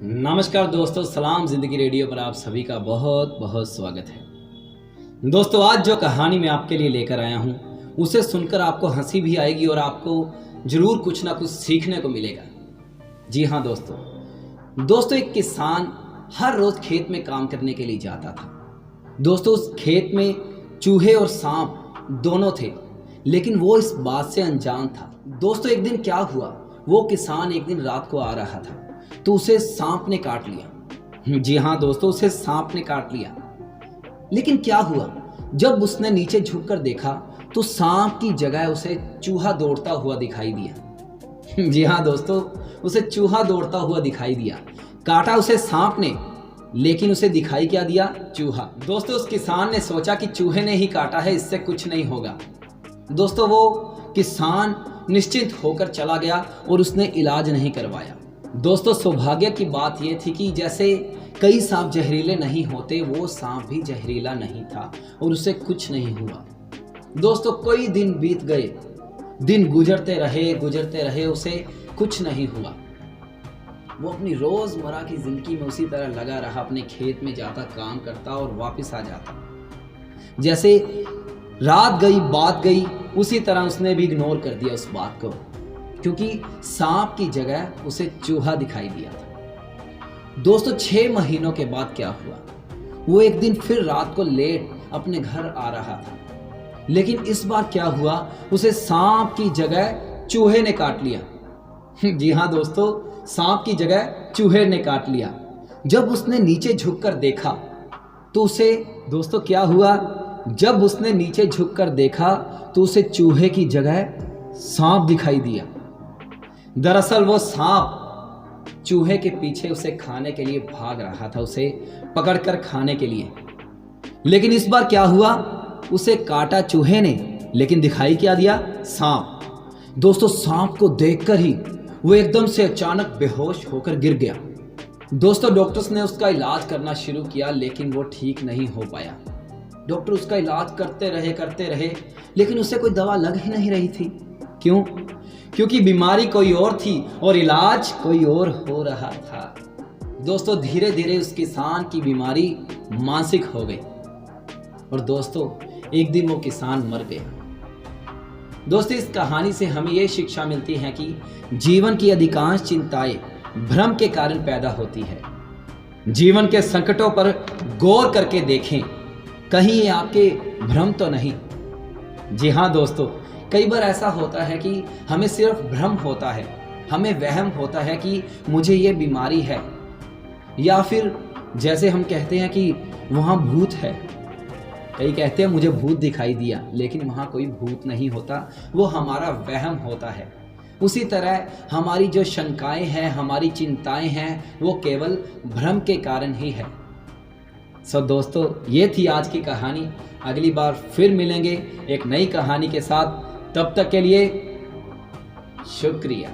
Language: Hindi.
नमस्कार दोस्तों, सलाम ज़िंदगी रेडियो पर आप सभी का बहुत बहुत स्वागत है। दोस्तों, आज जो कहानी मैं आपके लिए लेकर आया हूँ उसे सुनकर आपको हंसी भी आएगी और आपको ज़रूर कुछ ना कुछ सीखने को मिलेगा। जी हाँ दोस्तों, एक किसान हर रोज़ खेत में काम करने के लिए जाता था। दोस्तों, उस खेत में चूहे और सांप दोनों थे, लेकिन वो इस बात से अनजान था। दोस्तों, एक दिन क्या हुआ, वो किसान एक दिन रात को आ रहा था तो उसे सांप ने काट लिया। जी हाँ दोस्तों, उसे सांप ने काट लिया। लेकिन क्या हुआ, जब उसने नीचे झुककर देखा तो सांप की जगह उसे चूहा दौड़ता हुआ दिखाई दिया। जी हाँ दोस्तों, उसे चूहा दौड़ता हुआ दिखाई दिया। काटा उसे सांप ने, लेकिन उसे दिखाई क्या दिया, चूहा। दोस्तों, उस किसान ने सोचा कि चूहे ने ही काटा है, इससे कुछ नहीं होगा। दोस्तों, वो किसान निश्चिंत होकर चला गया और उसने इलाज नहीं करवाया। दोस्तों, सौभाग्य की बात यह थी कि जैसे कई सांप जहरीले नहीं होते, वो सांप भी जहरीला नहीं था और उसे कुछ नहीं हुआ। दोस्तों, कई दिन बीत गए, दिन गुजरते रहे, उसे कुछ नहीं हुआ। वो अपनी रोजमर्रा की जिंदगी में उसी तरह लगा रहा, अपने खेत में जाता, काम करता और वापस आ जाता। जैसे रात गई बात गई, उसी तरह उसने भी इग्नोर कर दिया उस बात को, क्योंकि सांप की जगह उसे चूहा दिखाई दिया था। दोस्तों, 6 महीनों के बाद क्या हुआ, वो एक दिन फिर रात को लेट अपने घर आ रहा था, लेकिन इस बार क्या हुआ, उसे सांप की जगह चूहे ने काट लिया। जी हाँ दोस्तों, सांप की जगह चूहे ने काट लिया। जब उसने नीचे झुककर देखा तो उसे, दोस्तों क्या हुआ, जब उसने नीचे झुककर देखा तो उसे चूहे की जगह सांप दिखाई दिया। दरअसल वो सांप चूहे के पीछे उसे खाने के लिए भाग रहा था, उसे पकड़कर खाने के लिए। लेकिन इस बार क्या हुआ, उसे काटा चूहे ने, लेकिन दिखाई क्या दिया, सांप। दोस्तों, सांप को देखकर ही वो एकदम से अचानक बेहोश होकर गिर गया। दोस्तों, डॉक्टर्स ने उसका इलाज करना शुरू किया, लेकिन वो ठीक नहीं हो पाया। डॉक्टर उसका इलाज करते रहे, लेकिन उसे कोई दवा लग ही नहीं रही थी। क्यों? क्योंकि बीमारी कोई और थी और इलाज कोई और हो रहा था। दोस्तों, धीरे धीरे उस किसान की बीमारी मानसिक हो गई और दोस्तों एक दिन वो किसान मर गया। दोस्तों, इस कहानी से हमें ये शिक्षा मिलती है कि जीवन की अधिकांश चिंताएं भ्रम के कारण पैदा होती है। जीवन के संकटों पर गौर करके देखें, कहीं ये आपके भ्रम तो नहीं। जी हाँ दोस्तों, कई बार ऐसा होता है कि हमें सिर्फ भ्रम होता है, हमें वहम होता है कि मुझे ये बीमारी है, या फिर जैसे हम कहते हैं कि वहाँ भूत है। कई कहते हैं मुझे भूत दिखाई दिया, लेकिन वहाँ कोई भूत नहीं होता, वो हमारा वहम होता है। उसी तरह हमारी जो शंकाएं हैं, हमारी चिंताएं हैं, वो केवल भ्रम के कारण ही है। दोस्तों, ये थी आज की कहानी। अगली बार फिर मिलेंगे एक नई कहानी के साथ। तब तक के लिए शुक्रिया।